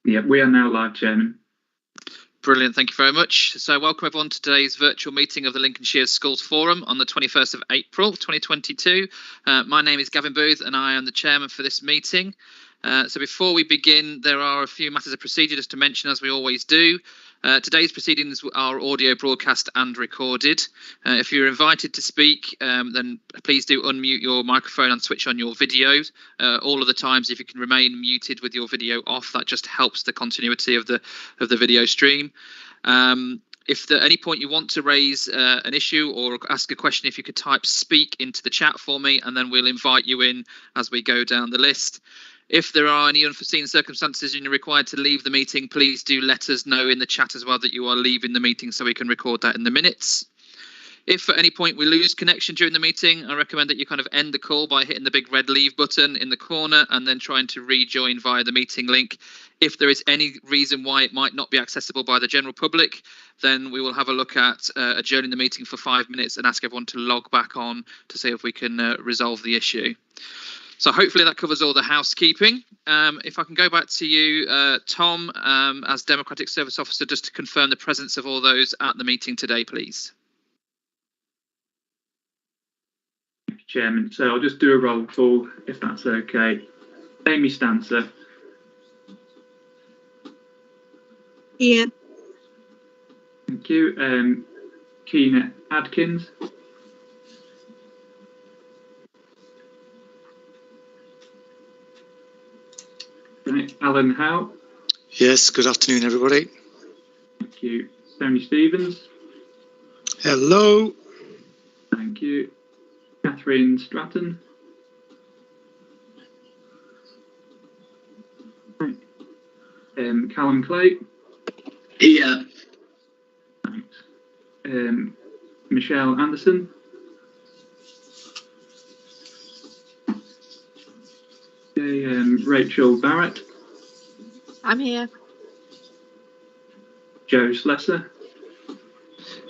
Yeah, we are now live, Chairman. Brilliant, thank you very much. So welcome everyone to today's virtual meeting of the Lincolnshire Schools Forum on the 21st of April 2022. My name is Gavin Booth and I am the chairman for this meeting. So before we begin, there are a few matters of procedure just to mention, as we always do. Today's proceedings are audio broadcast and recorded. If you're invited to speak, then please do unmute your microphone and switch on your video. All of the times, if you can remain muted with your video off, that just helps the continuity of the video stream. If at any point you want to raise an issue or ask a question, if you could type "speak" into the chat for me, and then we'll invite you in as we go down the list. If there are any unforeseen circumstances and you're required to leave the meeting, please do let us know in the chat as well that you are leaving the meeting so we can record that in the minutes. If at any point we lose connection during the meeting, I recommend that you kind of end the call by hitting the big red leave button in the corner and then trying to rejoin via the meeting link. If there is any reason why it might not be accessible by the general public, then we will have a look at adjourning the meeting for 5 minutes and ask everyone to log back on to see if we can resolve the issue. So hopefully that covers all the housekeeping. If I can go back to you, Tom, as Democratic Service Officer, just to confirm the presence of all those at the meeting today, please. Thank you, Chairman. So I'll just do a roll call, if that's okay. Amy Stancer. Here. Thank you. Keena Adkins. Right. Alan Howe. Yes, good afternoon, everybody. Thank you. Tony Stevens. Hello. Thank you. Catherine Stratton. Right. Callum Clay. Here. Thanks. Michelle Anderson. Okay, Rachel Barrett. I'm here. Joe Slesser.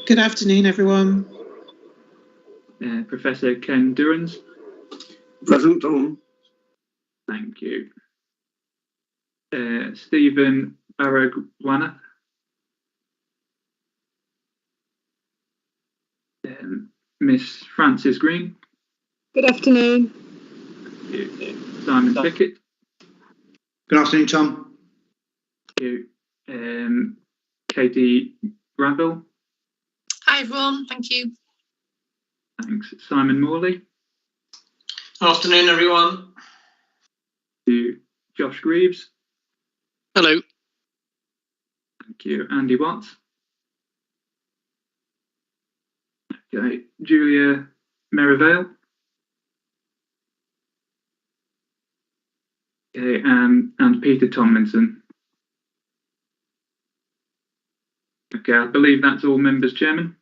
Good afternoon, everyone. Professor Ken Durans. Present, Tom. Thank you. Stephen Baragwana. Miss Frances Green. Good afternoon. Thank you. Simon Pickett. Good afternoon, Tom. Thank you. Katie Bradville. Hi, everyone. Thank you. Thanks. Simon Morley. Afternoon, everyone. Thank you. Josh Greaves. Hello. Thank you. Andy Watts. Okay. Julia Merivale. Okay, and Peter Tomlinson. Okay, I believe that's all members, Chairman.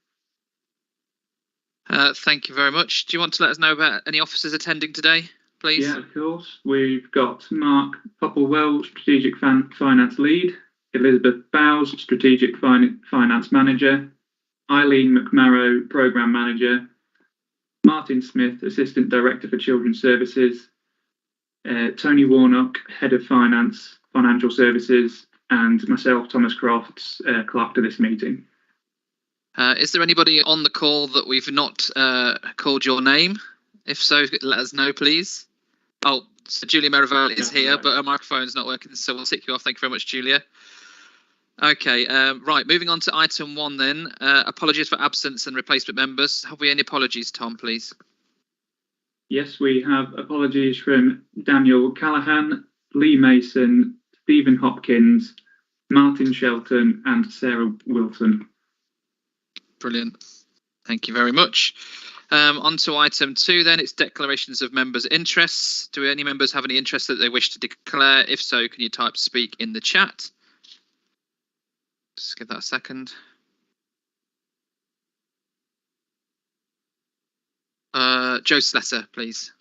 Thank you very much. Do you want to let us know about any officers attending today, please? Yeah, of course. We've got Mark Popplewell, Strategic Finance Lead, Elizabeth Bowes, Strategic Finance Manager, Eileen McMarrow, Programme Manager, Martin Smith, Assistant Director for Children's Services, Tony Warnock, Head of Finance, Financial Services, and myself, Thomas Crofts, Clerk to this meeting. Is there anybody on the call that we've not called your name? If so, let us know, please. Oh, so Julia Merivale is here, but her microphone's not working, so we'll tick you off. Thank you very much, Julia. Okay, right, moving on to item 1 then. Apologies for absence and replacement members. Have we any apologies, Tom, please? Yes, we have apologies from Daniel Callahan, Lee Mason, Stephen Hopkins, Martin Shelton, and Sarah Wilson. Brilliant. Thank you very much. On to item 2 then. It's declarations of members' interests. Do any members have any interests that they wish to declare? If so, can you type "speak" in the chat? Just give that a second. Joe Slesser, please.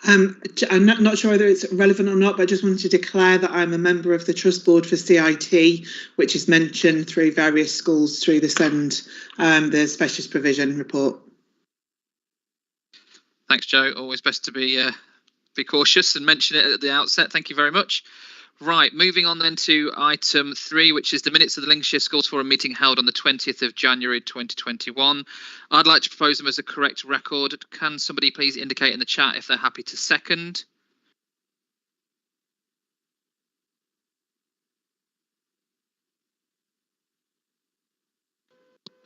I'm not sure whether it's relevant or not, but I just wanted to declare that I'm a member of the Trust Board for CIT, which is mentioned through various schools through the SEND, the Specialist Provision report. Thanks, Joe. Always best to be cautious and mention it at the outset. Thank you very much. Right, moving on then to item 3, which is the minutes of the Lincolnshire Schools Forum meeting held on the 20th of January 2021. I'd like to propose them as a correct record. Can somebody please indicate in the chat if they're happy to second?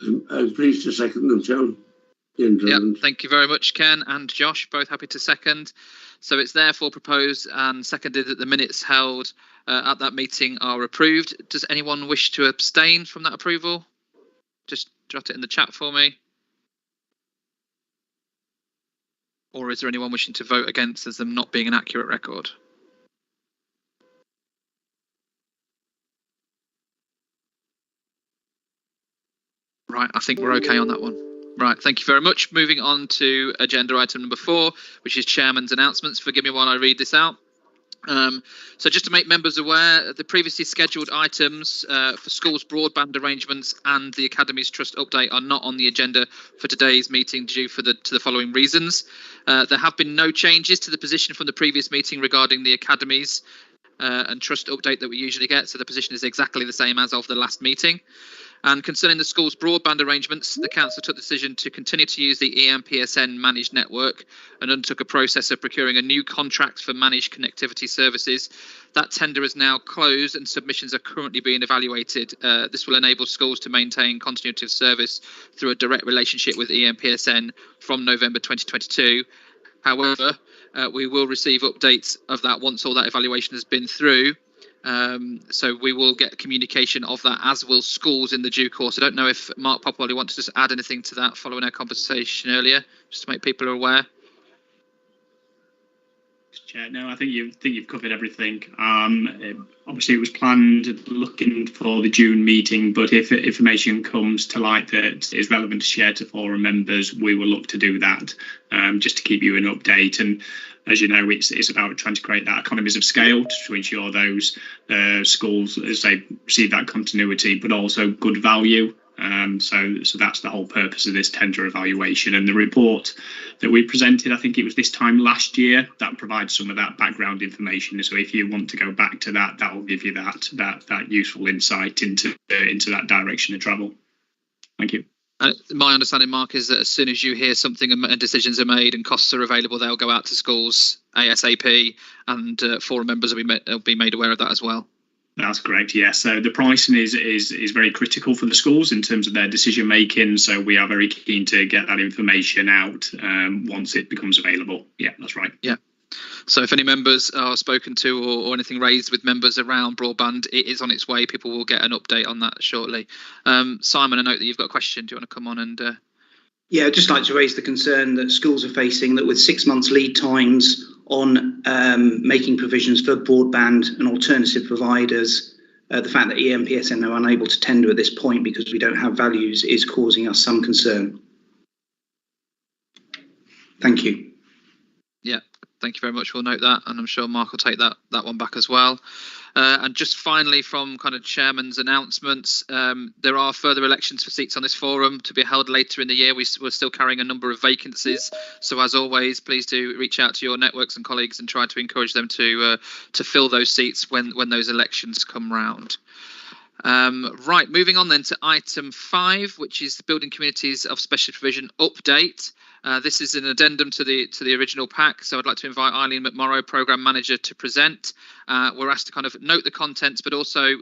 I'm pleased to second them, John. Yeah, thank you very much, Ken and Josh, both happy to second. So it's therefore proposed and seconded that the minutes held at that meeting are approved. Does anyone wish to abstain from that approval? Just jot it in the chat for me. Or is there anyone wishing to vote against as them not being an accurate record? Right, I think we're okay on that one. Right, thank you very much. Moving on to agenda item number 4, which is Chairman's announcements. Forgive me while I read this out. So just to make members aware, the previously scheduled items for schools broadband arrangements and the Academies Trust update are not on the agenda for today's meeting due to the following reasons. There have been no changes to the position from the previous meeting regarding the Academies and Trust update that we usually get, so the position is exactly the same as of the last meeting. And concerning the school's broadband arrangements, the council took the decision to continue to use the EMPSN managed network and undertook a process of procuring a new contract for managed connectivity services. That tender is now closed and submissions are currently being evaluated. This will enable schools to maintain continuity of service through a direct relationship with EMPSN from November 2022. However, we will receive updates of that once all that evaluation has been through. So we will get communication of that, as will schools in the due course. I don't know if Mark Popoli wants to just add anything to that following our conversation earlier, just to make people aware. Chair, no, I think you've covered everything. Obviously, it was planned looking for the June meeting, but if information comes to light that is relevant to share to forum members, we will look to do that, just to keep you an update. And as you know, it's about trying to create that economies of scale to ensure those schools, as they receive that continuity, but also good value. So that's the whole purpose of this tender evaluation. And the report that we presented, I think it was this time last year, that provides some of that background information. So if you want to go back to that, that will give you that useful insight into that direction of travel. Thank you. My understanding, Mark, is that as soon as you hear something and decisions are made and costs are available, they'll go out to schools ASAP, and forum members will be made aware of that as well. That's correct, yes. So the pricing is very critical for the schools in terms of their decision making. So we are very keen to get that information out once it becomes available. Yeah, that's right. Yeah. So if any members are spoken to or anything raised with members around broadband, it is on its way. People will get an update on that shortly. Simon, I note that you've got a question. Do you want to come on and... Yeah, I'd just like to raise the concern that schools are facing, that with 6 months lead times on making provisions for broadband and alternative providers, the fact that EMPSN are unable to tender at this point because we don't have values is causing us some concern. Thank you. Yeah, thank you very much. We'll note that, and I'm sure Mark will take that one back as well. And just finally, from kind of chairman's announcements, there are further elections for seats on this forum to be held later in the year. We're still carrying a number of vacancies, so as always, please do reach out to your networks and colleagues and try to encourage them to fill those seats when those elections come round. Right, moving on then to item 5, which is the Building Communities of Special Provision update. This is an addendum to the original pack, so I'd like to invite Eileen McMorrow, Programme Manager, to present. We're asked to kind of note the contents, but also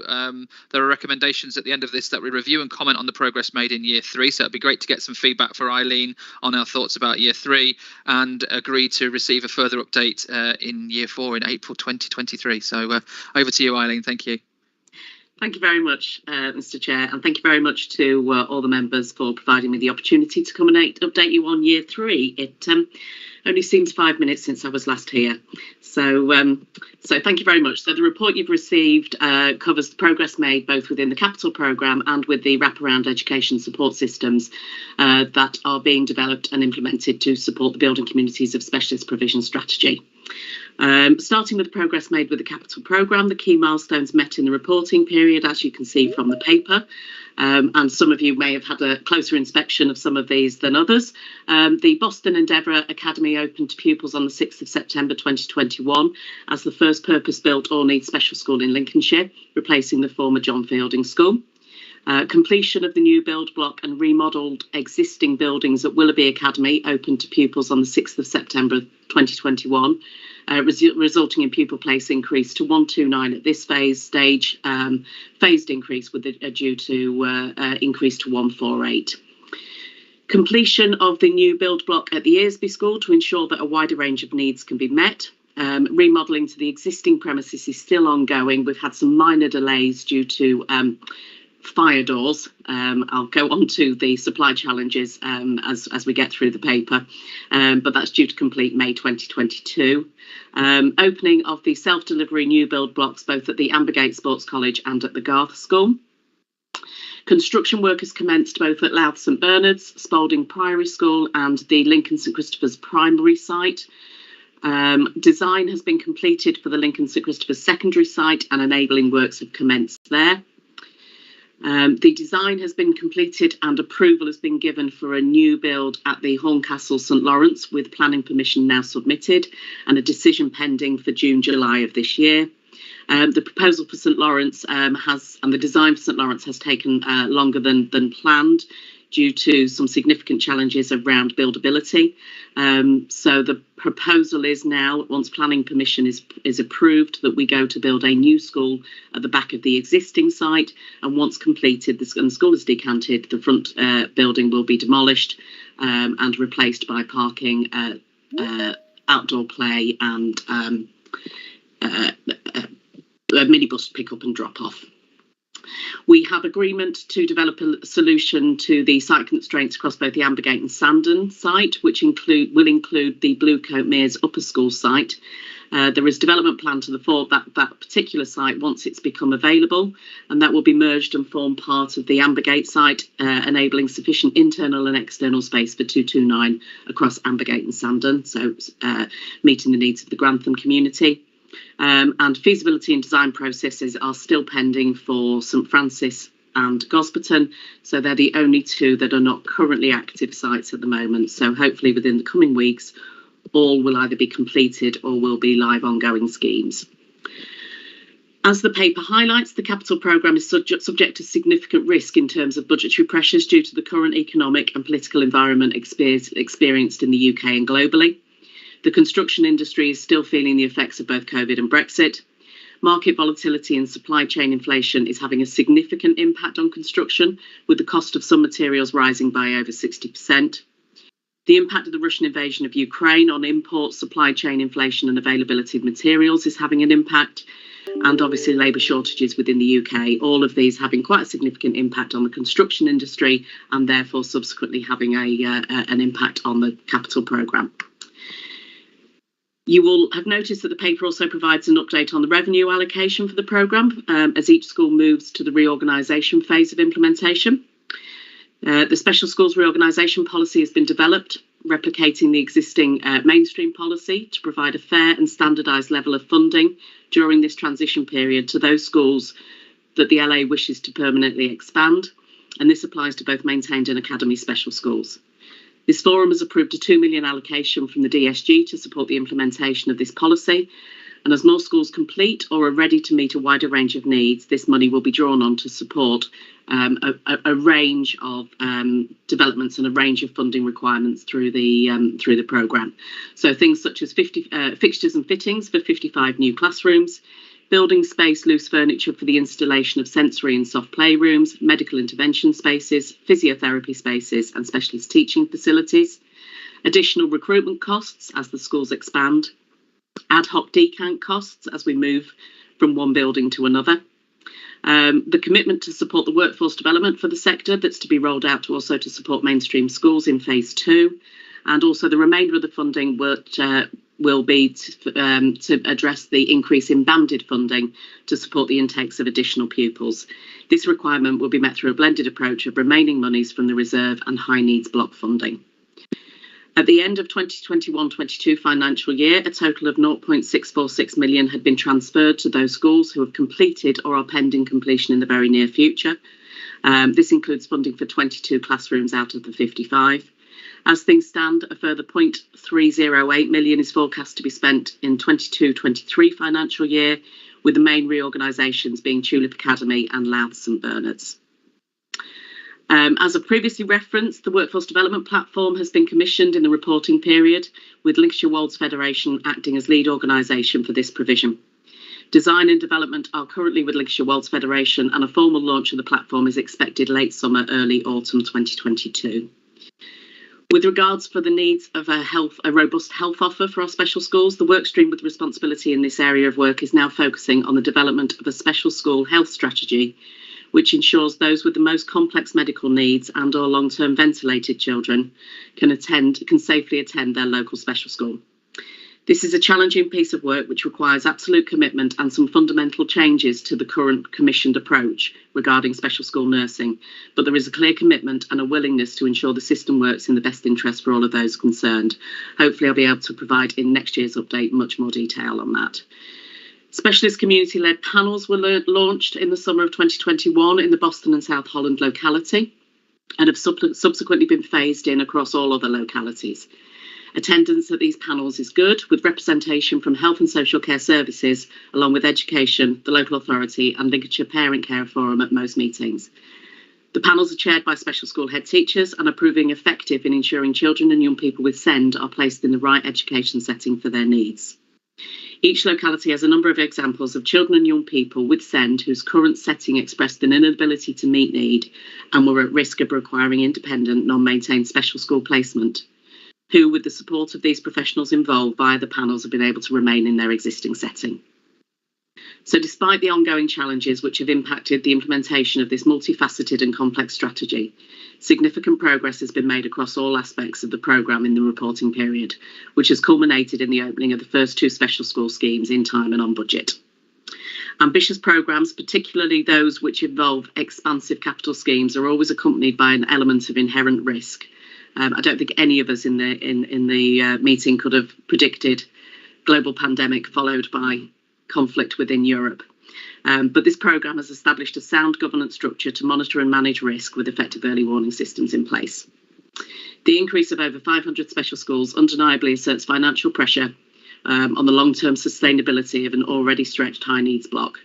there are recommendations at the end of this that we review and comment on the progress made in Year 3. So it'd be great to get some feedback for Eileen on our thoughts about Year 3 and agree to receive a further update in Year 4 in April 2023. So over to you, Eileen. Thank you. Thank you very much, Mr. Chair, and thank you very much to all the members for providing me the opportunity to come and update you on Year 3. It only seems 5 minutes since I was last here. So thank you very much. So the report you've received covers the progress made both within the capital programme and with the wraparound education support systems that are being developed and implemented to support the Building Communities of Specialist Provision strategy. Starting with the progress made with the capital programme, the key milestones met in the reporting period, as you can see from the paper. And some of you may have had a closer inspection of some of these than others. The Boston Endeavour Academy opened to pupils on the 6th of September 2021 as the first purpose-built all-needs special school in Lincolnshire, replacing the former John Fielding School. Completion of the new build block and remodelled existing buildings at Willoughby Academy opened to pupils on the 6th of September 2021, resulting in pupil place increase to 129 at this stage. Phased increase with due to increase to 148. Completion of the new build block at the Earsby School to ensure that a wider range of needs can be met. Remodelling to the existing premises is still ongoing. We've had some minor delays due to fire doors. I'll go on to the supply challenges as we get through the paper, but that's due to complete May 2022. Opening of the self-delivery new build blocks both at the Ambergate Sports College and at the Garth School. Construction work has commenced both at Louth St Bernard's, Spalding Priory School and the Lincoln St Christopher's primary site. Design has been completed for the Lincoln St Christopher's secondary site and enabling works have commenced there. The design has been completed and approval has been given for a new build at the Horncastle St Lawrence, with planning permission now submitted and a decision pending for June, July of this year. The proposal for St Lawrence and the design for St Lawrence has taken longer than planned due to some significant challenges around buildability. So the proposal is now, once planning permission is approved, that we go to build a new school at the back of the existing site. And once completed, and the school is decanted, the front building will be demolished and replaced by parking, outdoor play and a minibus pick up and drop off. We have agreement to develop a solution to the site constraints across both the Ambergate and Sandon site, which will include the Bluecoat Mears Upper School site. There is development plan to that particular site once it's become available, and that will be merged and form part of the Ambergate site, enabling sufficient internal and external space for 229 across Ambergate and Sandon, so meeting the needs of the Grantham community. And feasibility and design processes are still pending for St Francis and Gosberton, so they're the only two that are not currently active sites at the moment. So hopefully within the coming weeks, all will either be completed or will be live ongoing schemes. As the paper highlights, the capital programme is subject to significant risk in terms of budgetary pressures due to the current economic and political environment experienced in the UK and globally. The construction industry is still feeling the effects of both COVID and Brexit. Market volatility and supply chain inflation is having a significant impact on construction, with the cost of some materials rising by over 60%. The impact of the Russian invasion of Ukraine on imports, supply chain inflation and availability of materials is having an impact, and obviously labour shortages within the UK, all of these having quite a significant impact on the construction industry and therefore subsequently having an impact on the capital programme. You will have noticed that the paper also provides an update on the revenue allocation for the programme as each school moves to the reorganisation phase of implementation. The Special Schools Reorganisation policy has been developed, replicating the existing mainstream policy to provide a fair and standardised level of funding during this transition period to those schools that the LA wishes to permanently expand, and this applies to both maintained and academy special schools. This forum has approved a £2 million allocation from the DSG to support the implementation of this policy, and as more schools complete or are ready to meet a wider range of needs, this money will be drawn on to support a range of developments and a range of funding requirements through the programme. So things such as fixtures and fittings for 55 new classrooms, building space, loose furniture for the installation of sensory and soft playrooms, medical intervention spaces, physiotherapy spaces and specialist teaching facilities, additional recruitment costs as the schools expand, ad hoc decant costs as we move from one building to another, the commitment to support the workforce development for the sector that's to be rolled out to also to support mainstream schools in phase 2, and also the remainder of the funding will be to address the increase in banded funding to support the intakes of additional pupils. This requirement will be met through a blended approach of remaining monies from the reserve and high needs block funding. At the end of 2021-22 financial year, a total of 0.646 million had been transferred to those schools who have completed or are pending completion in the very near future. This includes funding for 22 classrooms out of the 55. As things stand, a further 0.308 million is forecast to be spent in 22-23 financial year, with the main reorganisations being Tulip Academy and Louth St Bernard's. As I previously referenced, the Workforce Development Platform has been commissioned in the reporting period, with Lincolnshire Wolds Federation acting as lead organisation for this provision. Design and development are currently with Lincolnshire Wolds Federation, and a formal launch of the platform is expected late summer, early autumn 2022. With regards for the needs of a robust health offer for our special schools, the workstream with responsibility in this area of work is now focusing on the development of a special school health strategy, which ensures those with the most complex medical needs and or long-term ventilated children can safely attend their local special school. This is a challenging piece of work which requires absolute commitment and some fundamental changes to the current commissioned approach regarding special school nursing, but there is a clear commitment and a willingness to ensure the system works in the best interest for all of those concerned. Hopefully I'll be able to provide in next year's update much more detail on that. Specialist community-led panels were launched in the summer of 2021 in the Boston and South Holland locality and have subsequently been phased in across all other localities. Attendance at these panels is good, with representation from Health and Social Care Services, along with Education, the local authority and Lincolnshire Parent Care Forum at most meetings. The panels are chaired by special school head teachers and are proving effective in ensuring children and young people with SEND are placed in the right education setting for their needs. Each locality has a number of examples of children and young people with SEND whose current setting expressed an inability to meet need and were at risk of requiring independent, non-maintained special school placement, who, with the support of these professionals involved via the panels, have been able to remain in their existing setting. So despite the ongoing challenges which have impacted the implementation of this multifaceted and complex strategy, significant progress has been made across all aspects of the programme in the reporting period, which has culminated in the opening of the first 2 special school schemes in time and on budget. Ambitious programmes, particularly those which involve expansive capital schemes, are always accompanied by an element of inherent risk. I don't think any of us in the meeting could have predicted global pandemic followed by conflict within Europe. But this programme has established a sound governance structure to monitor and manage risk with effective early warning systems in place. The increase of over 500 special schools undeniably asserts financial pressure on the long-term sustainability of an already stretched high needs block.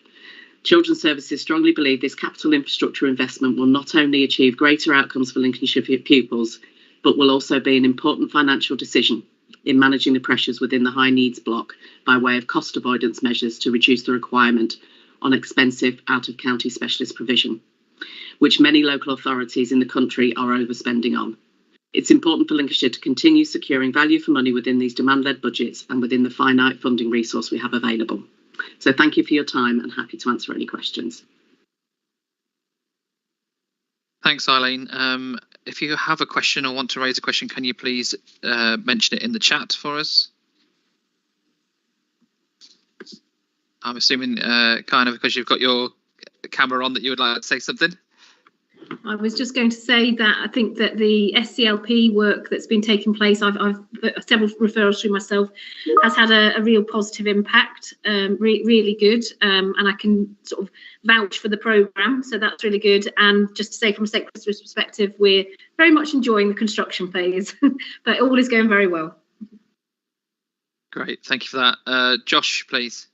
Children's Services strongly believe this capital infrastructure investment will not only achieve greater outcomes for Lincolnshire pupils, but will also be an important financial decision in managing the pressures within the high needs block by way of cost avoidance measures to reduce the requirement on expensive out-of-county specialist provision, which many local authorities in the country are overspending on. It's important for Lincolnshire to continue securing value for money within these demand-led budgets and within the finite funding resource we have available. So thank you for your time and happy to answer any questions. Thanks, Eileen. If you have a question or want to raise a question, can you please mention it in the chat for us? I'm assuming kind of because you've got your camera on that you would like to say something. I was just going to say that I think that the SCLP work that's been taking place, I've several referrals through myself, has had a real positive impact, really good, and I can sort of vouch for the programme, so that's really good. And just to say from a sector's perspective, we're very much enjoying the construction phase, but all is going very well. Great, thank you for that. Josh, please.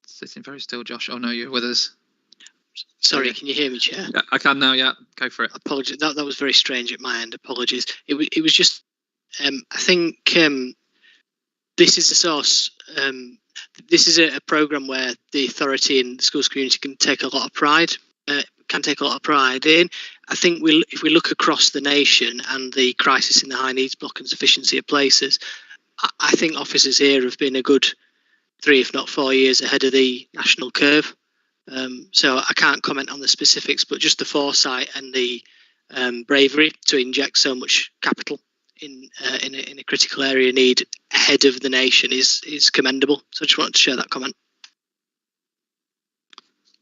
Sitting very still, Josh. Oh no, you're with us. Sorry, can you hear me, Chair? Yeah, I can now. Yeah, go for it. Apologies. That was very strange at my end. Apologies. It was just. I think this is the source. This is a programme where the authority and the schools community can take a lot of pride. In. I think if we look across the nation and the crisis in the high needs block and sufficiency of places, I think officers here have been a good 3, if not 4 years ahead of the national curve. So I can't comment on the specifics, but just the foresight and the bravery to inject so much capital in a critical area need ahead of the nation is commendable. So I just wanted to share that comment.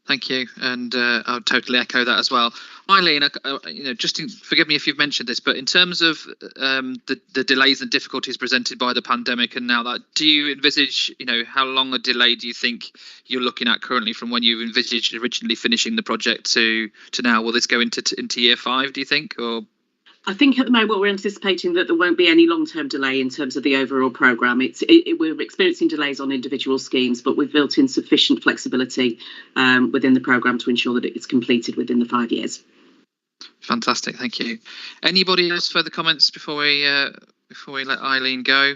Thank you, and I'll totally echo that as well. Eileen, forgive me if you've mentioned this, but in terms of the delays and difficulties presented by the pandemic, and now that, do you envisage, how long a delay do you think you're looking at currently from when you envisaged originally finishing the project to now? Will this go into year 5, do you think, or? I think at the moment we're anticipating that there won't be any long-term delay in terms of the overall programme. We're experiencing delays on individual schemes, but we've built in sufficient flexibility within the programme to ensure that it's completed within the 5 years. Fantastic, thank you. Anybody else further comments before we let Eileen go?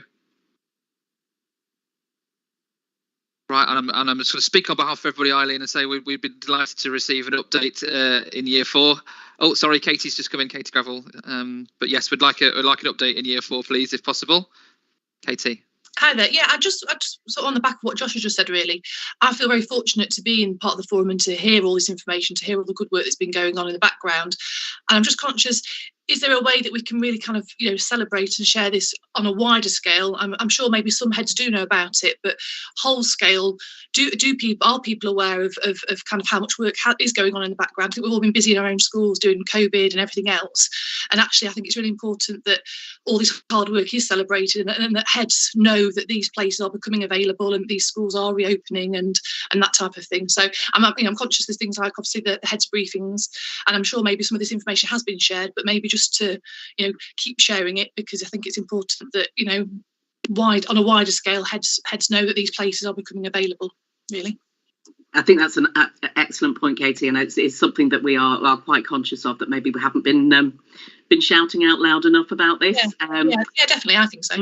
Right, and I'm just going to speak on behalf of everybody, Eileen, and say we've been delighted to receive an update in year 4. Oh, sorry, Katie's just come in, Katie Gravel. But yes, we'd like an update in year 4, please, if possible. Katie. Hi there. Yeah, I just sort of on the back of what Josh has just said, really, I feel very fortunate to be in part of the forum and to hear all this information, to hear all the good work that's been going on in the background. And I'm just conscious, is there a way that we can really kind of, celebrate and share this on a wider scale? I'm sure maybe some heads do know about it, but whole scale, are people aware of kind of how much work is going on in the background? I think we've all been busy in our own schools doing COVID and everything else. And actually, I think it's really important that all this hard work is celebrated and that heads know that these places are becoming available and these schools are reopening and that type of thing. So I'm conscious there's things like obviously the heads briefings, and I'm sure maybe some of this information has been shared, but maybe just to keep sharing it, because I think it's important that on a wider scale heads know that these places are becoming available, really. I think that's an excellent point, Katie, and it's something that we are quite conscious of, that maybe we haven't been shouting out loud enough about this. Yeah, definitely, I think so.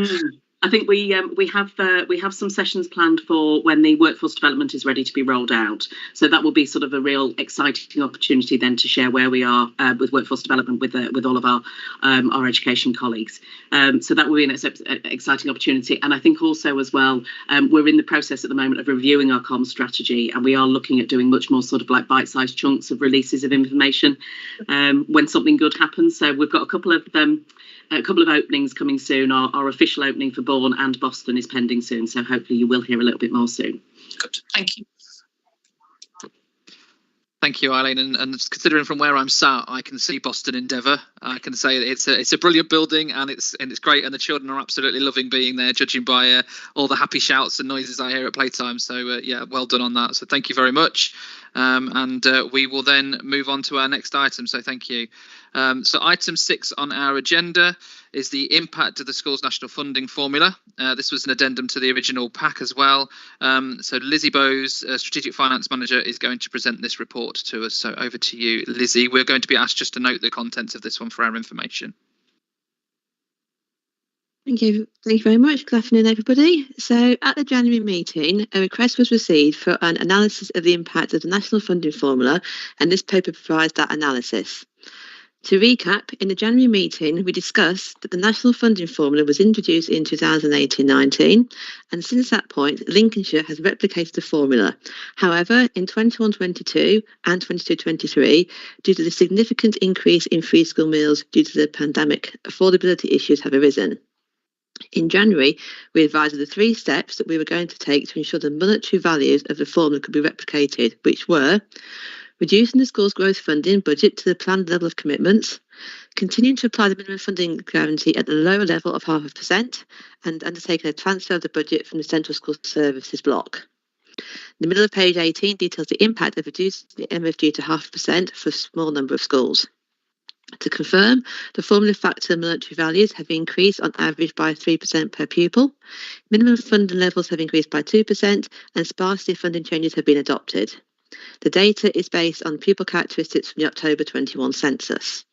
I think we have some sessions planned for when the workforce development is ready to be rolled out. So that will be sort of a real exciting opportunity then to share where we are with workforce development with all of our education colleagues. So that will be an exciting opportunity. And I think also as well, we're in the process at the moment of reviewing our comms strategy, and we are looking at doing much more sort of like bite-sized chunks of releases of information when something good happens. So we've got a couple of openings coming soon. Our official opening for Bourne and Boston is pending soon, so hopefully you will hear a little bit more soon. Good, thank you. Thank you, Eileen. And considering from where I'm sat, I can see Boston Endeavour. I can say that it's a brilliant building, and it's great, and the children are absolutely loving being there, judging by all the happy shouts and noises I hear at playtime. So yeah, well done on that. So thank you very much. And we will then move on to our next item. So thank you. So item 6 on our agenda is the impact of the school's national funding formula. This was an addendum to the original pack as well. So Lizzie Bowes, Strategic Finance Manager, is going to present this report to us. So over to you, Lizzie. We're going to be asked just to note the contents of this one for our information. Thank you very much. Good afternoon, everybody. So at the January meeting, a request was received for an analysis of the impact of the national funding formula, and this paper provides that analysis. To recap, in the January meeting, we discussed that the national funding formula was introduced in 2018-19, and since that point, Lincolnshire has replicated the formula. However, in 21-22 and 22-23, due to the significant increase in free school meals due to the pandemic, affordability issues have arisen. In January, we advised of the 3 steps that we were going to take to ensure the monetary values of the formula could be replicated, which were reducing the school's growth funding budget to the planned level of commitments, continuing to apply the minimum funding guarantee at the lower level of 0.5%, and undertaking a transfer of the budget from the Central School Services block. The middle of page 18 details the impact of reducing the MFG to 0.5% for a small number of schools. To confirm, the formula factor and monetary values have increased on average by 3% per pupil. Minimum funding levels have increased by 2%, and sparsity funding changes have been adopted. The data is based on pupil characteristics from the October 21 census.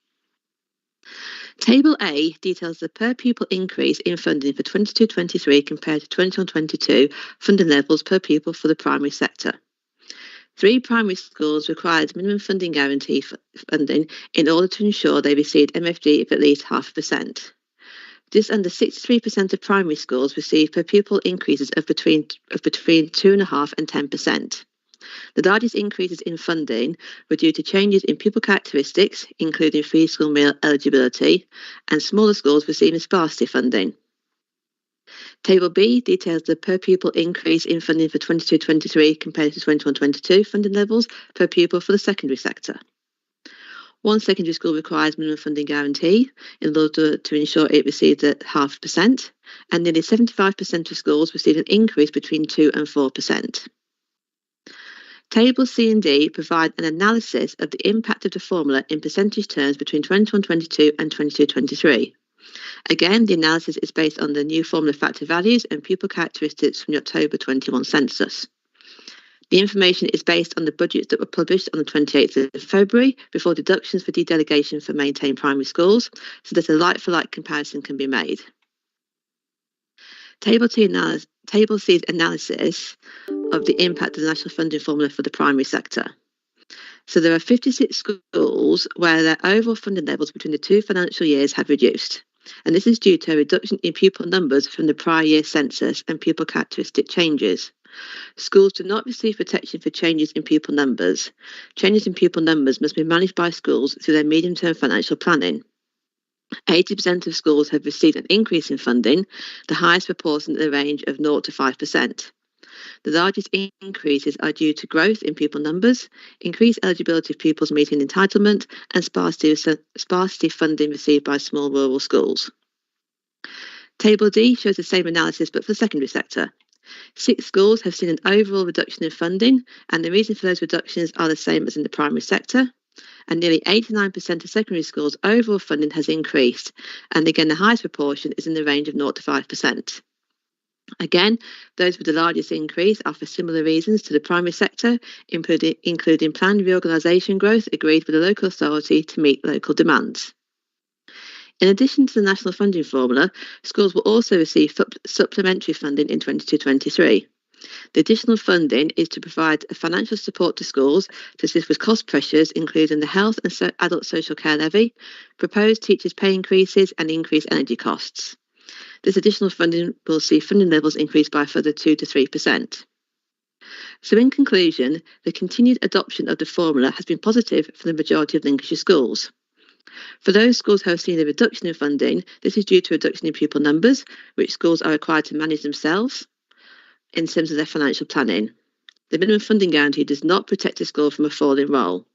Table A details the per pupil increase in funding for 22-23 compared to 21-22 funding levels per pupil for the primary sector. 3 primary schools required minimum funding guarantee funding in order to ensure they received MFG of at least 0.5%. Just under 63% of primary schools received per pupil increases of between 2.5% and 10%. The largest increases in funding were due to changes in pupil characteristics, including free school meal eligibility, and smaller schools receiving sparsity funding. Table B details the per pupil increase in funding for 22-23 compared to 21-22 funding levels per pupil for the secondary sector. One secondary school requires minimum funding guarantee in order to ensure it receives at 0.5%, and nearly 75% of schools receive an increase between 2 and 4%. Tables C and D provide an analysis of the impact of the formula in percentage terms between 21-22 and 22-23. Again, the analysis is based on the new formula factor values and pupil characteristics from the October 21 census. The information is based on the budgets that were published on the 28th of February before deductions for dedelegation for maintained primary schools, so that a like-for-like comparison can be made. Table C's analysis of the impact of the national funding formula for the primary sector. So there are 56 schools where their overall funding levels between the two financial years have reduced. And this is due to a reduction in pupil numbers from the prior year census and pupil characteristic changes. Schools do not receive protection for changes in pupil numbers. Changes in pupil numbers must be managed by schools through their medium-term financial planning. 80% of schools have received an increase in funding, the highest proportion in the range of 0 to 5%. The largest increases are due to growth in pupil numbers, increased eligibility of pupils meeting entitlement, and sparsity funding received by small rural schools. Table D shows the same analysis but for the secondary sector. 6 schools have seen an overall reduction in funding, and the reason for those reductions are the same as in the primary sector. And nearly 89% of secondary schools' overall funding has increased, and again the highest proportion is in the range of 0 to 5%. Again, those with the largest increase are for similar reasons to the primary sector, including planned reorganisation growth agreed with the local authority to meet local demands. In addition to the national funding formula, schools will also receive supplementary funding in 22-23. The additional funding is to provide financial support to schools to assist with cost pressures, including the health and adult social care levy, proposed teachers' pay increases, and increased energy costs. This additional funding will see funding levels increase by a further 2 to 3%. So in conclusion, the continued adoption of the formula has been positive for the majority of Lincolnshire schools. For those schools who have seen a reduction in funding, this is due to a reduction in pupil numbers, which schools are required to manage themselves in terms of their financial planning. The minimum funding guarantee does not protect a school from a fall in roll.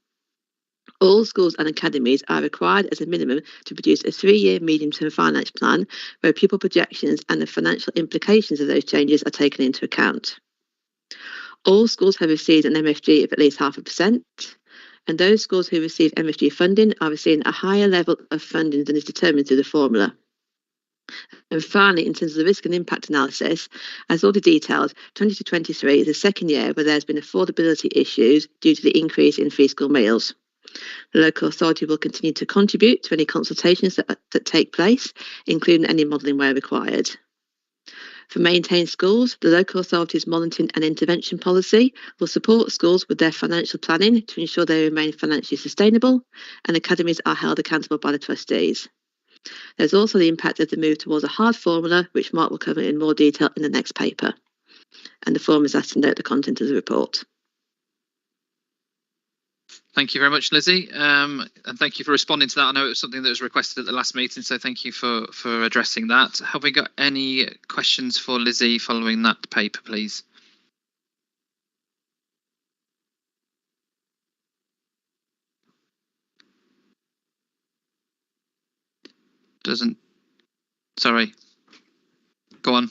All schools and academies are required as a minimum to produce a 3-year medium-term finance plan where pupil projections and the financial implications of those changes are taken into account. All schools have received an MFG of at least 0.5%, and those schools who receive MFG funding are receiving a higher level of funding than is determined through the formula. And finally, in terms of the risk and impact analysis, as already detailed, 20-23 is the second year where there's been affordability issues due to the increase in free school meals. The local authority will continue to contribute to any consultations that take place, including any modelling where required. For maintained schools, the local authority's monitoring and intervention policy will support schools with their financial planning to ensure they remain financially sustainable, and academies are held accountable by the trustees. There's also the impact of the move towards a hard formula, which Mark will cover in more detail in the next paper. And the form is asked to note the content of the report. Thank you very much, Lizzie, and thank you for responding to that. I know it was something that was requested at the last meeting, so thank you for addressing that. Have we got any questions for Lizzie following that paper, please? Sorry, go on.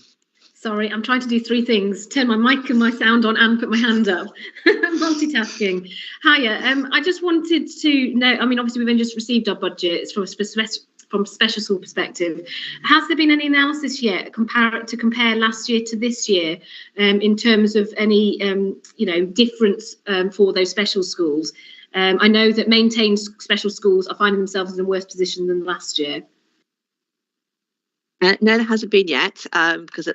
Sorry, I'm trying to do 3 things: turn my mic and my sound on and put my hand up. Multitasking. Hiya. I just wanted to know, I mean, obviously we've only just received our budgets from a special school perspective. Has there been any analysis yet to compare last year to this year in terms of any, difference for those special schools? I know that maintained special schools are finding themselves in a worse position than last year. No, there hasn't been yet,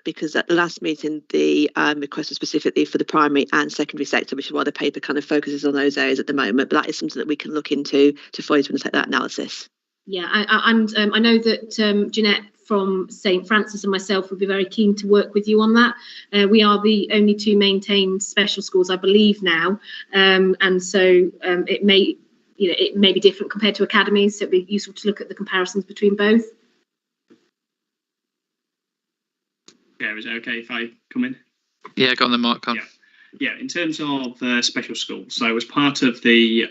because at the last meeting, the request was specifically for the primary and secondary sector, which is why the paper kind of focuses on those areas at the moment. But that is something that we can look into to fully undertake that analysis. Yeah, and I know that Jeanette from St Francis and myself would be very keen to work with you on that. We are the only 2 maintained special schools, I believe, now, and so it may be different compared to academies, so it'd be useful to look at the comparisons between both. Yeah, is it okay if I come in? Yeah, go on then, Mark. Yeah, in terms of special schools, so as part of the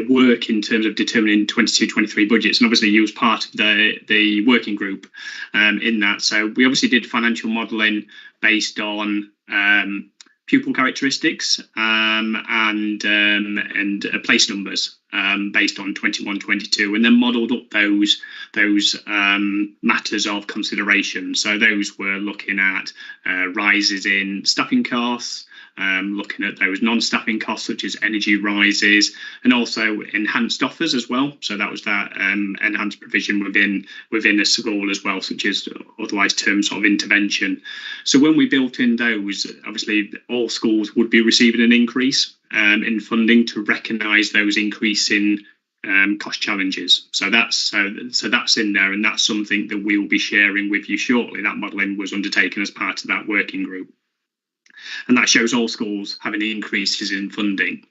work in terms of determining 22-23 budgets, and obviously you was part of the working group in that. So we obviously did financial modelling based on pupil characteristics and place numbers based on 21-22, and then modelled up those matters of consideration. So those were looking at rises in staffing costs, looking at those non-staffing costs such as energy rises, and also enhanced offers as well. So that was that enhanced provision within a school as well, such as otherwise terms of intervention. So when we built in those, obviously all schools would be receiving an increase in funding to recognise those increasing cost challenges. So that's in there, and that's something that we will be sharing with you shortly. That modelling was undertaken as part of that working group. And that shows all schools having increases in funding.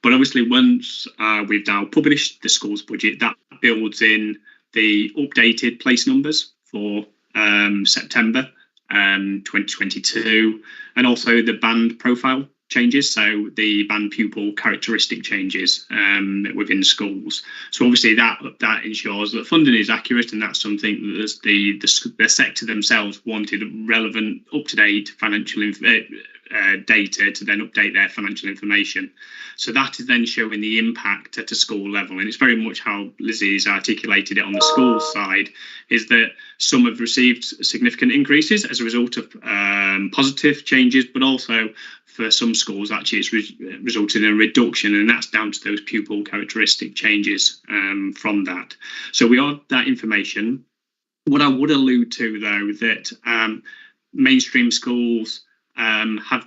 But obviously, once we've now published the schools budget, that builds in the updated place numbers for September 2022, and also the band profile changes, so the band pupil characteristic changes within schools. So obviously that ensures that funding is accurate, and that's something that the sector themselves wanted relevant, up-to-date financial data to then update their financial information. So that is then showing the impact at a school level, and it's very much how Lizzie's articulated it on the school side, is that some have received significant increases as a result of positive changes, but also for some schools actually it's resulted in a reduction, and that's down to those pupil characteristic changes from that. So we are that information. What I would allude to though, that mainstream schools have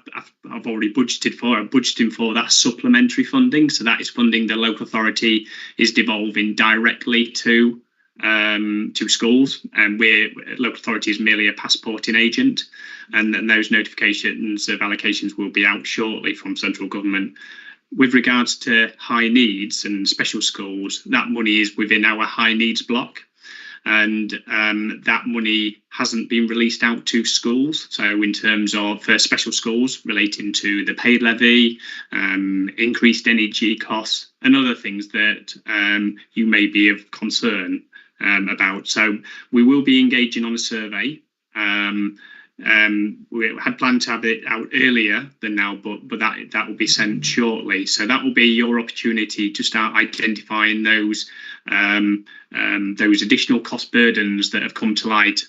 already budgeting for that supplementary funding. So that is funding the local authority is devolving directly to schools, and local authority is merely a passporting agent, and those notifications of allocations will be out shortly from central government. With regards to high needs and special schools, that money is within our high needs block, and that money hasn't been released out to schools. So in terms of special schools relating to the paid levy, increased energy costs and other things that you may be of concern about. So we will be engaging on a survey. We had planned to have it out earlier than now, but that will be sent shortly. So that will be your opportunity to start identifying those additional cost burdens that have come to light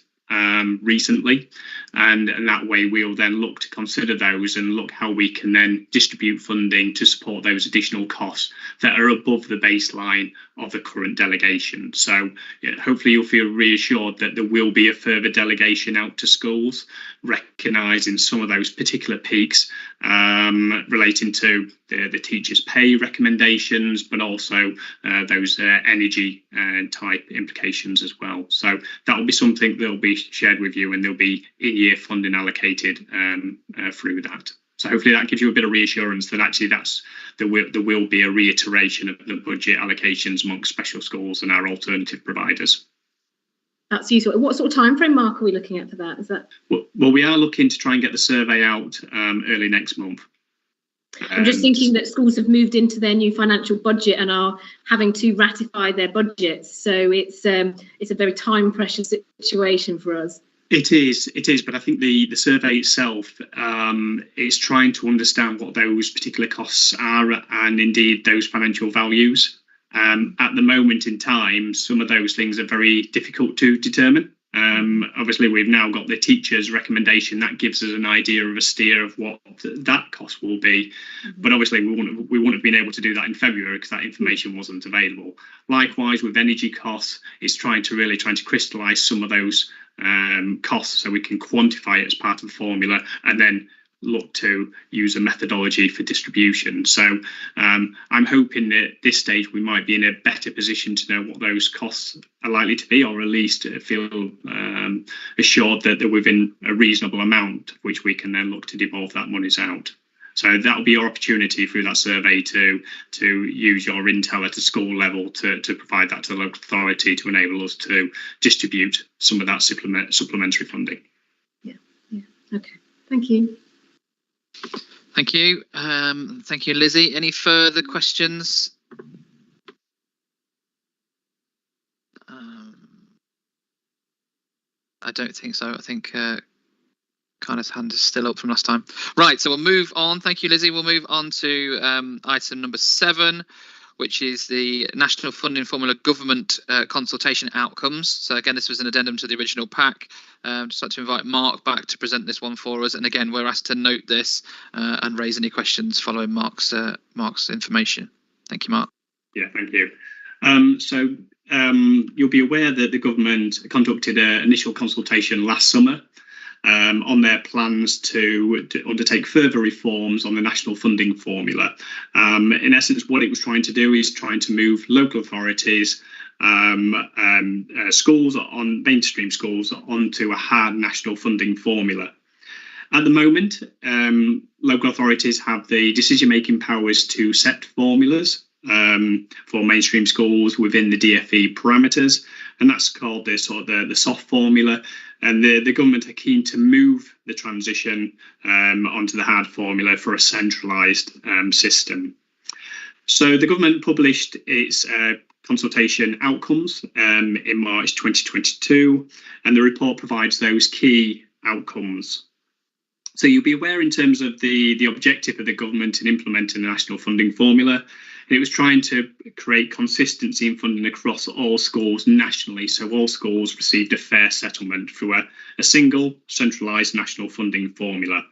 recently, and that way we'll then look to consider those and look how we can then distribute funding to support those additional costs that are above the baseline of the current delegation. So hopefully you'll feel reassured that there will be a further delegation out to schools, recognising some of those particular peaks relating to the teachers' pay recommendations, but also those energy type implications as well. So that will be something that will be shared with you, and there'll be in-year funding allocated through that. So hopefully that gives you a bit of reassurance that actually there will be a reiteration of the budget allocations amongst special schools and our alternative providers. That's useful. What sort of time frame, Mark, are we looking at for that? Is that? Well, we are looking to try and get the survey out early next month. I'm just thinking that schools have moved into their new financial budget and are having to ratify their budgets. So it's a very time precious situation for us. It is, but I think the survey itself is trying to understand what those particular costs are, and indeed those financial values. At the moment in time, some of those things are very difficult to determine. Obviously, we've now got the teacher's recommendation that gives us an idea of a steer of what that cost will be. But obviously, we wouldn't have been able to do that in February because that information wasn't available. Likewise, with energy costs, it's trying to crystallise some of those costs so we can quantify it as part of the formula, and then look to use a methodology for distribution. So I'm hoping that at this stage we might be in a better position to know what those costs are likely to be, or at least feel assured that they're within a reasonable amount, which we can then look to devolve that monies out. So that'll be your opportunity through that survey to use your intel at a school level to provide that to the local authority to enable us to distribute some of that supplementary funding. Yeah. Okay. Thank you. Thank you. Thank you, Lizzie. Any further questions? I don't think so. I think Connor's hand is still up from last time. Right, so we'll move on. Thank you, Lizzie. We'll move on to item number 7, which is the National Funding Formula Government Consultation Outcomes. So again, this was an addendum to the original pack. Just like to invite Mark back to present this one for us. And again, we're asked to note this and raise any questions following Mark's information. Thank you, Mark. Yeah, thank you. You'll be aware that the government conducted an initial consultation last summer on their plans to undertake further reforms on the national funding formula. In essence, what it was trying to do is trying to move local authorities, schools on mainstream schools onto a hard national funding formula. At the moment, local authorities have the decision-making powers to set formulas for mainstream schools within the DFE parameters, and that's called the soft formula. And the government are keen to move the transition onto the hard formula for a centralised system. So the government published its consultation outcomes in March 2022, and the report provides those key outcomes. So you'll be aware in terms of the objective of the government in implementing the national funding formula. It was trying to create consistency in funding across all schools nationally, so all schools received a fair settlement through a single centralised national funding formula.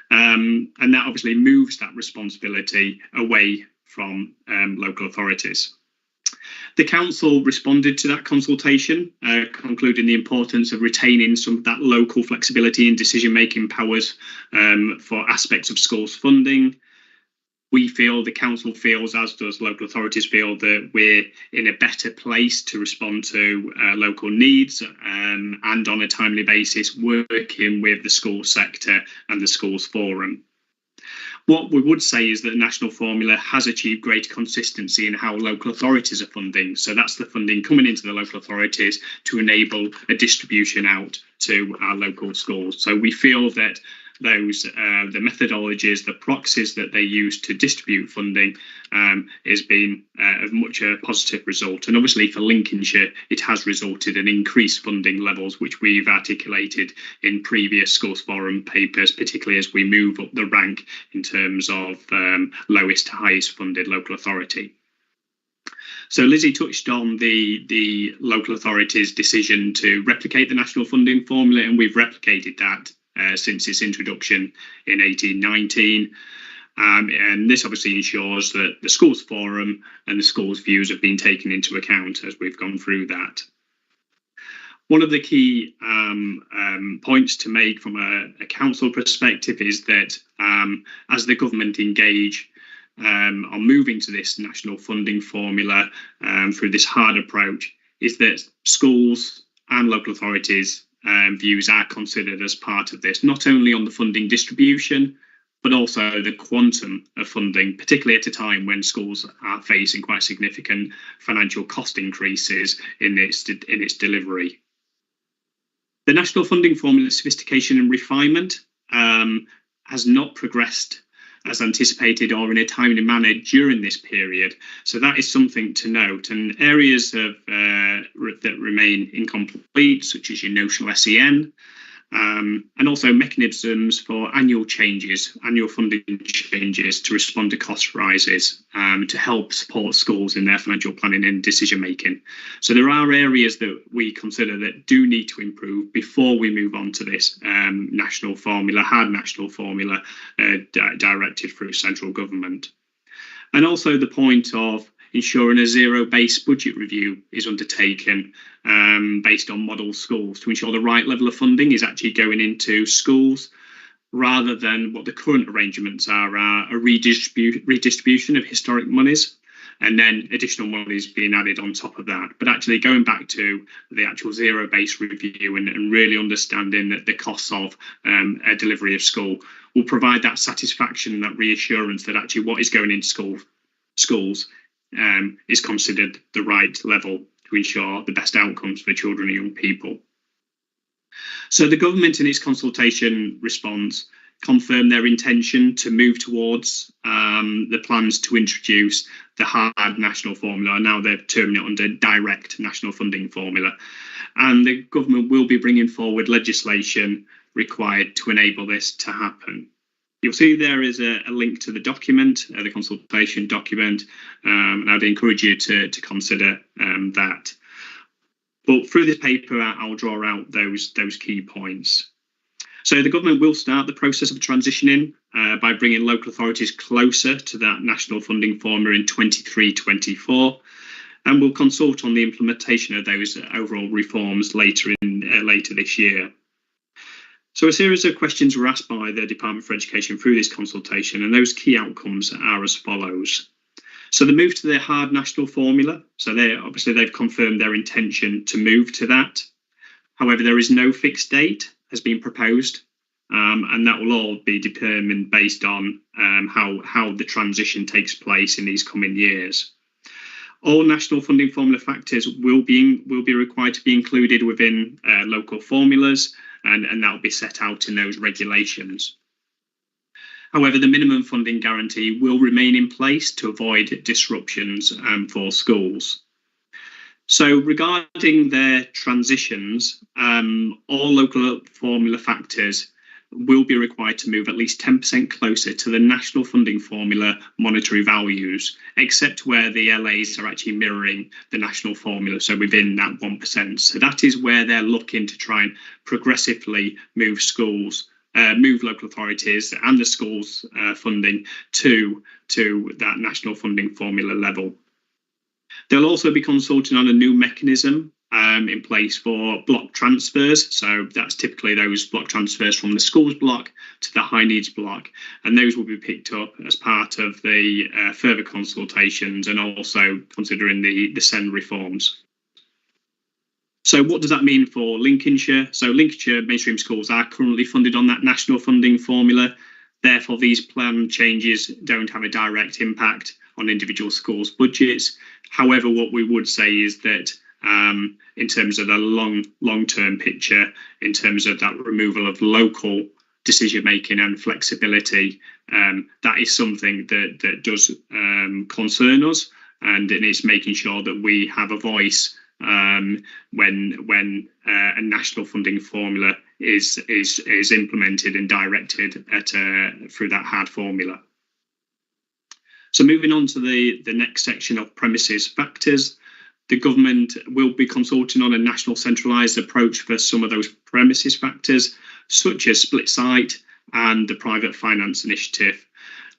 And that obviously moves that responsibility away from local authorities. The council responded to that consultation, concluding the importance of retaining some of that local flexibility and decision-making powers for aspects of schools funding. We feel, the council feels, as does local authorities feel, that we're in a better place to respond to local needs and on a timely basis, working with the school sector and the Schools Forum. What we would say is that the national formula has achieved greater consistency in how local authorities are funding. So that's the funding coming into the local authorities to enable a distribution out to our local schools. So we feel that those the methodologies, the proxies that they use to distribute funding has been of much a positive result. And obviously for Lincolnshire, it has resulted in increased funding levels, which we've articulated in previous Schools Forum papers, particularly as we move up the rank in terms of lowest to highest funded local authority. So Lizzie touched on the local authorities' decision to replicate the national funding formula, and we've replicated that since its introduction in 1819. And this obviously ensures that the Schools Forum and the schools' views have been taken into account as we've gone through that. One of the key points to make from a council perspective is that as the government engage on moving to this national funding formula through this hard approach, is that schools and local authorities' views are considered as part of this, not only on the funding distribution, but also the quantum of funding, particularly at a time when schools are facing quite significant financial cost increases in its delivery. The national funding formula sophistication and refinement has not progressed as anticipated or in a timely manner during this period. So that is something to note. And areas of, that remain incomplete, such as your notional SEN, and also mechanisms for annual funding changes to respond to cost rises to help support schools in their financial planning and decision making. So there are areas that we consider that do need to improve before we move on to this national formula, hard national formula directed through central government. And also the point of ensuring a zero-based budget review is undertaken based on model schools to ensure the right level of funding is actually going into schools rather than what the current arrangements are a redistribution of historic monies, and then additional monies being added on top of that. But actually going back to the actual zero-based review and really understanding that the costs of a delivery of school will provide that satisfaction, that reassurance that actually what is going into schools is considered the right level to ensure the best outcomes for children and young people. So the government in its consultation response confirmed their intention to move towards the plans to introduce the hard national formula. Now they're terming it under direct national funding formula. And the government will be bringing forward legislation required to enable this to happen. You'll see there is a link to the document, the consultation document, and I'd encourage you to consider that. But through this paper, I'll draw out those key points. So the government will start the process of transitioning by bringing local authorities closer to that national funding formula in 23-24, and will consult on the implementation of those overall reforms later this year. So a series of questions were asked by the Department for Education through this consultation, and those key outcomes are as follows. So the move to the hard national formula, so they've confirmed their intention to move to that. However, there is no fixed date has been proposed, and that will all be determined based on how the transition takes place in these coming years. All national funding formula factors will be required to be included within local formulas, and that will be set out in those regulations. However, the minimum funding guarantee will remain in place to avoid disruptions for schools. So regarding their transitions, all local formula factors will be required to move at least 10% closer to the national funding formula monetary values, except where the LAs are actually mirroring the national formula, so within that 1%. So that is where they're looking to try and progressively move schools, move local authorities and the schools funding to that national funding formula level. They'll also be consulting on a new mechanism in place for block transfers. So that's typically those block transfers from the schools block to the high needs block. And those will be picked up as part of the further consultations and also considering the SEND reforms. So what does that mean for Lincolnshire? So Lincolnshire mainstream schools are currently funded on that national funding formula. Therefore, these plan changes don't have a direct impact on individual schools' budgets. However, what we would say is that in terms of the long-term picture, in terms of that removal of local decision-making and flexibility, that is something that does concern us, and it's making sure that we have a voice when a national funding formula is implemented and directed through that hard formula. So moving on to the next section of premises factors, the government will be consulting on a national centralised approach for some of those premises factors, such as split site and the private finance initiative.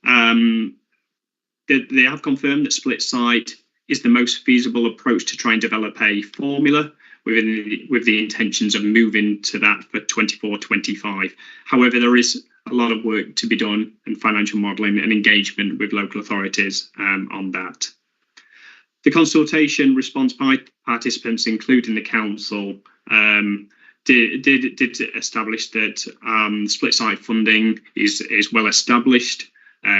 They have confirmed that split site is the most feasible approach to try and develop a formula with the intentions of moving to that for 24-25. However, there is a lot of work to be done in financial modelling and engagement with local authorities on that. The consultation response by participants, including the council, did establish that split site funding is well established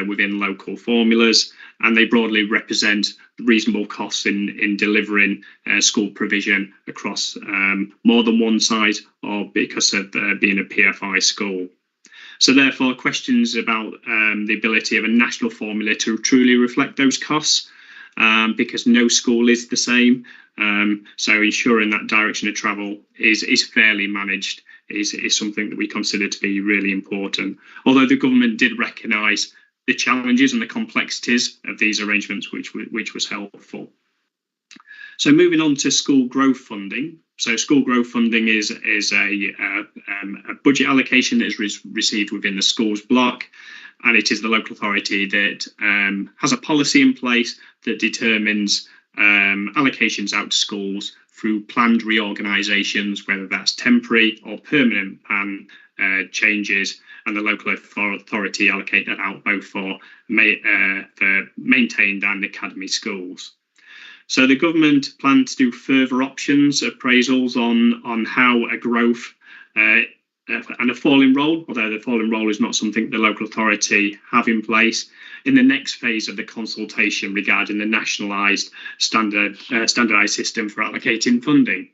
within local formulas, and they broadly represent reasonable costs in delivering school provision across more than one site or because of being a PFI school. So therefore, questions about the ability of a national formula to truly reflect those costs, because no school is the same. So ensuring that direction of travel is fairly managed is something that we consider to be really important. Although the government did recognise the challenges and the complexities of these arrangements, which was helpful. So moving on to school growth funding. So school growth funding is a budget allocation that is received within the schools block, and it is the local authority that has a policy in place that determines allocations out to schools through planned reorganisations, whether that's temporary or permanent plan changes, and the local authority allocate that out both for maintained and academy schools. So the government plans to do further options appraisals on how a growth and a fall in roll, although the fall in roll is not something the local authority have in place, in the next phase of the consultation regarding the nationalised standardised system for allocating funding.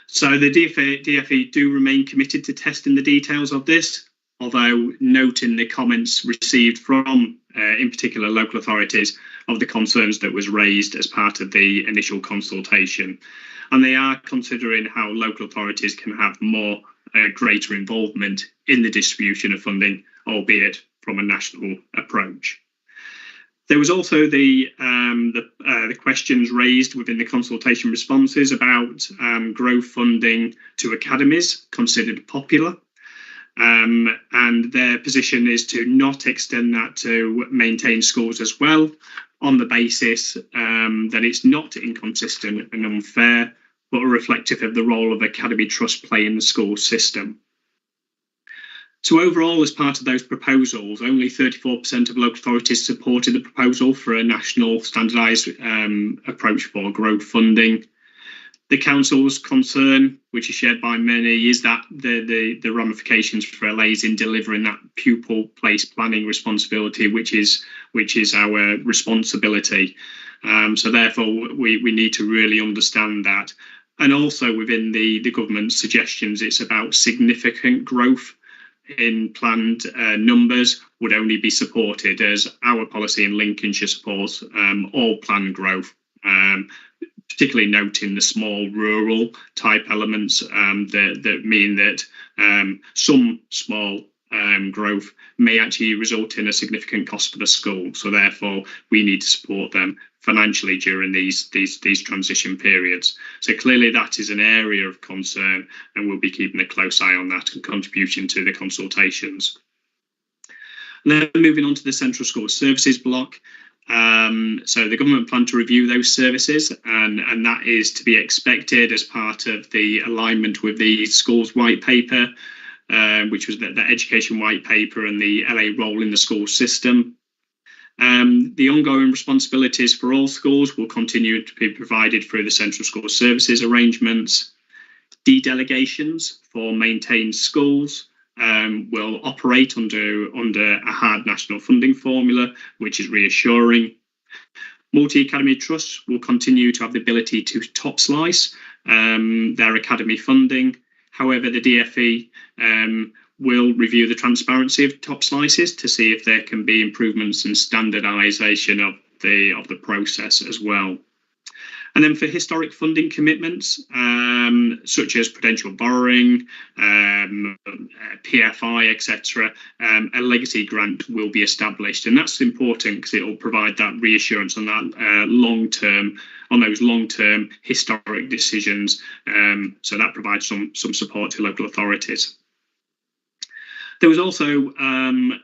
So the DFE do remain committed to testing the details of this, although noting the comments received from, in particular, local authorities of the concerns that was raised as part of the initial consultation. And they are considering how local authorities can have more greater involvement in the distribution of funding, albeit from a national approach. There was also the questions raised within the consultation responses about growth funding to academies considered popular. And their position is to not extend that to maintain schools as well, on the basis that it's not inconsistent and unfair, but reflective of the role of Academy Trust play in the school system. So overall, as part of those proposals, only 34% of local authorities supported the proposal for a national standardised approach for growth funding. The council's concern, which is shared by many, is that the ramifications for LAs in delivering that pupil place planning responsibility, which is our responsibility. So therefore, we need to really understand that. And also within the government's suggestions, it's about significant growth in planned numbers would only be supported, as our policy in Lincolnshire supports all planned growth, particularly noting the small rural type elements that mean that some small growth may actually result in a significant cost for the school. So therefore, we need to support them financially during these transition periods. So clearly that is an area of concern, and we'll be keeping a close eye on that and contributing to the consultations. And then moving on to the Central School Services block. So the government plan to review those services, and that is to be expected as part of the alignment with the schools white paper, which was the education white paper and the LA role in the school system. The ongoing responsibilities for all schools will continue to be provided through the Central School Services arrangements. Dedelegations for maintained schools will operate under a hard national funding formula, which is reassuring. Multi-academy trusts will continue to have the ability to top slice their academy funding. However, the DFE will review the transparency of top slices to see if there can be improvements and standardisation of the process as well. And then for historic funding commitments, such as prudential borrowing, PFI, etc., a legacy grant will be established, and that's important because it will provide that reassurance on that those long-term historic decisions. So that provides some support to local authorities. There was also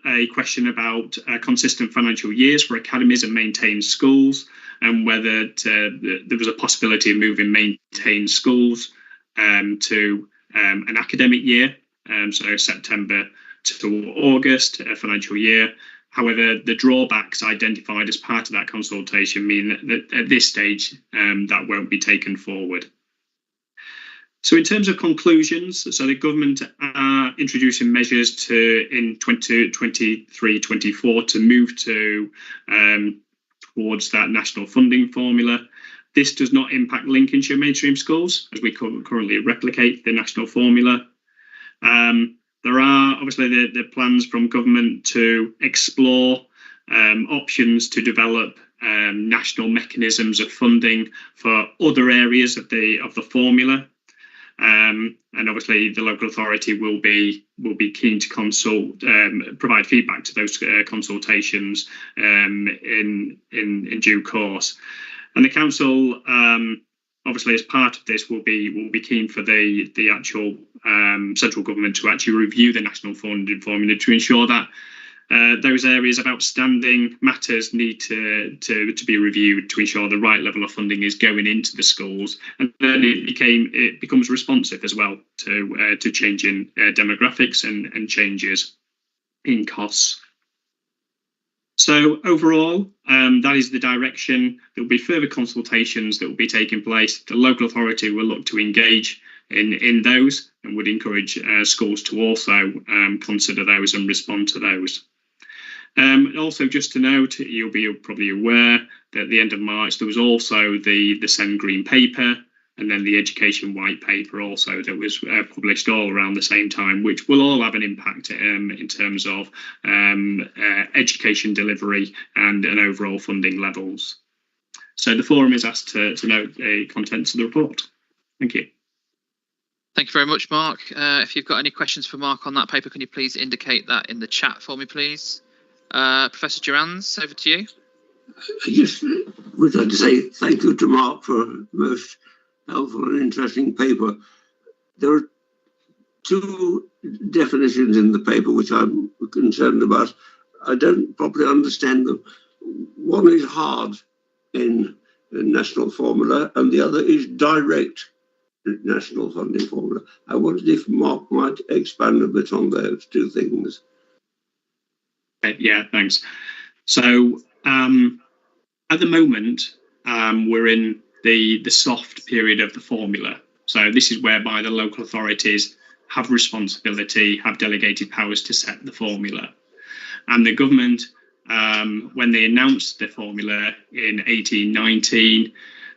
a question about consistent financial years for academies and maintained schools, and whether there was a possibility of moving maintained schools to an academic year, so September to August financial year. However, the drawbacks identified as part of that consultation mean that at this stage that won't be taken forward. So in terms of conclusions, so the government are introducing measures in 2023-24 to move towards that national funding formula. This does not impact Lincolnshire mainstream schools, as we currently replicate the national formula. There are obviously the plans from government to explore options to develop national mechanisms of funding for other areas of the formula. And obviously the local authority will be keen to consult, provide feedback to those consultations in due course. And the council, obviously as part of this, will be keen for the actual central government to actually review the national funding formula to ensure that those areas of outstanding matters need to be reviewed to ensure the right level of funding is going into the schools, and then it becomes responsive as well to changing demographics and changes in costs. So overall, that is the direction. There will be further consultations that will be taking place. The local authority will look to engage in those and would encourage schools to also consider those and respond to those. Also, just to note, you'll be probably aware that at the end of March there was also the Send Green paper, and then the Education White Paper also that was published all around the same time, which will all have an impact in terms of education delivery and overall funding levels. So the forum is asked to note the contents of the report. Thank you. Thank you very much, Mark. If you've got any questions for Mark on that paper, can you please indicate that in the chat for me, please? Professor Durans, over to you. I just would like to say thank you to Mark for a most helpful and interesting paper. There are two definitions in the paper which I'm concerned about. I don't properly understand them. One is hard in national formula and the other is direct national funding formula. I wondered if Mark might expand a bit on those two things. Yeah, thanks. So at the moment, we're in the soft period of the formula. So this is whereby the local authorities have responsibility, have delegated powers to set the formula. And the government, when they announced the formula in 1819,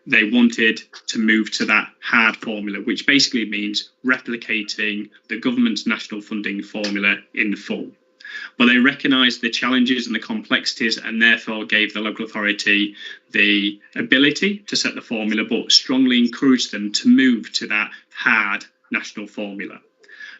they wanted to move to that hard formula, which basically means replicating the government's national funding formula in full. But they recognised the challenges and the complexities and therefore gave the local authority the ability to set the formula, but strongly encouraged them to move to that hard national formula,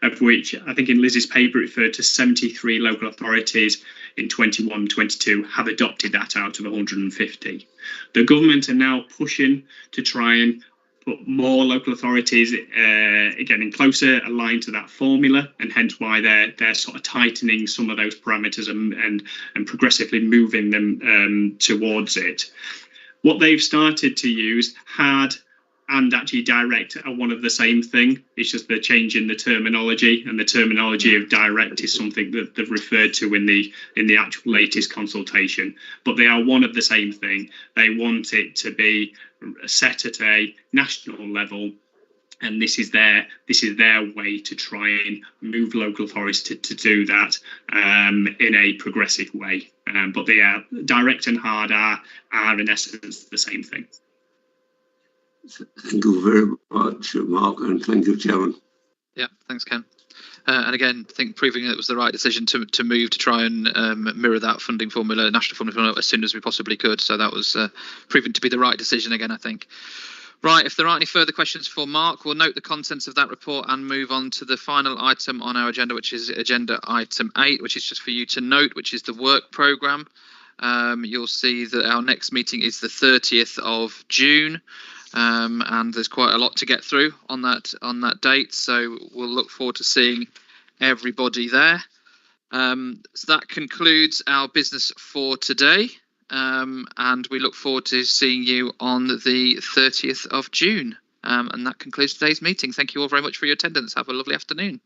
of which I think in Liz's paper it referred to 73 local authorities in 21-22 have adopted that out of 150. The government are now pushing to try and put more local authorities getting closer, aligned to that formula, and hence why they're sort of tightening some of those parameters and progressively moving them towards it. What they've started to use, hard and actually direct, are one of the same thing. It's just the change in the terminology, and the terminology of direct is something that they've referred to in the actual latest consultation. But they are one of the same thing. They want it to be set at a national level, and this is their way to try and move local authorities to do that in a progressive way. But they are direct and hard are in essence the same thing. Thank you very much, Mark, and thank you, Chairman. Yeah, thanks, Ken. And again, I think proving it was the right decision to move to try and mirror that funding formula, national funding formula, as soon as we possibly could. So that was proven to be the right decision again, I think. Right, if there aren't any further questions for Mark, we'll note the contents of that report and move on to the final item on our agenda, which is agenda item 8, which is just for you to note, which is the work programme. You'll see that our next meeting is the 30th of June. And there's quite a lot to get through on that date, so we'll look forward to seeing everybody there. So that concludes our business for today, and we look forward to seeing you on the 30th of June. And that concludes today's meeting. Thank you all very much for your attendance. Have a lovely afternoon.